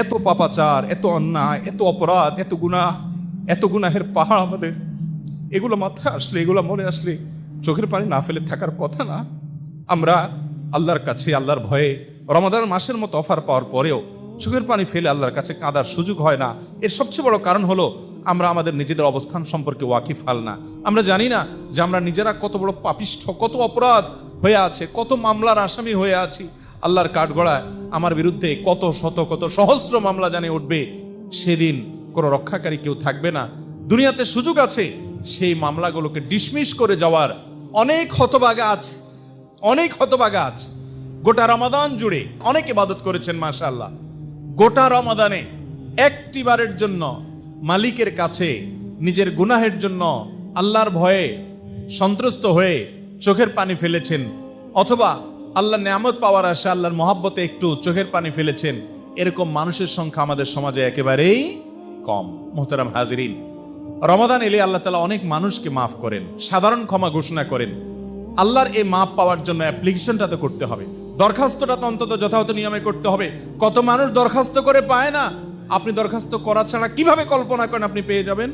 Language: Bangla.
এত পাপাচার, এত অন্যায়, এত অপরাধ, এত গুনাহের পাহাড় আমাদের। এগুলো মাথায় আসলে, এগুলো মনে আসলে চোখের পানি না ফেলে থাকার কথা না। আমরা আল্লাহর কাছে, আল্লাহর ভয়ে রমাদান মাসের মতো অফার পাওয়ার পরেও চোখের পানি ফেলে আল্লাহর কাছে কাঁদার সুযোগ হয় না। এর সবচেয়ে বড় কারণ হলো আমরা আমাদের নিজেদের অবস্থান সম্পর্কে ওয়াকিফাল না। আমরা জানি না যে আমরা নিজেরা কত বড় পাপিষ্ঠ, কত অপরাধ হয়ে আছে, কত মামলার আসামি হয়ে আছি। আল্লাহর কাঠগড়ায় আমার বিরুদ্ধে কত শত, কত সহস্র মামলা জানিয়ে উঠবে। সেদিন কোনো রক্ষাকারী কেউ থাকবে না। দুনিয়াতে সুযোগ আছে সেই মামলাগুলোকে ডিসমিস করে যাওয়ার। অনেক হতভাগা আছে, অনেক হতভাগা আছে। গোটা রমাদান জুড়ে অনেক ইবাদত করেছেন মাশাআল্লাহ। গোটা রমাদানে একটিবারের জন্য মালিকের কাছে নিজের গুনাহের জন্য আল্লাহর ভয়ে সন্ত্রস্ত হয়ে চোখের পানি ফেলেছেন, অথবা আল্লাহর নেয়ামত পাওয়ার আশা, আল্লাহর মহাব্বতে একটু চোখের পানি ফেলেছেন, এরকম মানুষের সংখ্যা আমাদের সমাজে একেবারেই কম। মোহতারাম হাজিরিন, রমাদান এলে আল্লাহ তাআলা অনেক মানুষকে মাফ করেন, সাধারণ ক্ষমা ঘোষণা করেন। আল্লাহর এই মাফ পাওয়ার জন্য অ্যাপ্লিকেশনটা তো করতে হবে, দরখাস্তটা তো অন্তত যথাযথ নিয়মে করতে হবে। কত মানুষ দরখাস্ত করে পায় না। আপনি দরখাস্ত করা ছাড়া কিভাবে কল্পনা করেন আপনি পেয়ে যাবেন?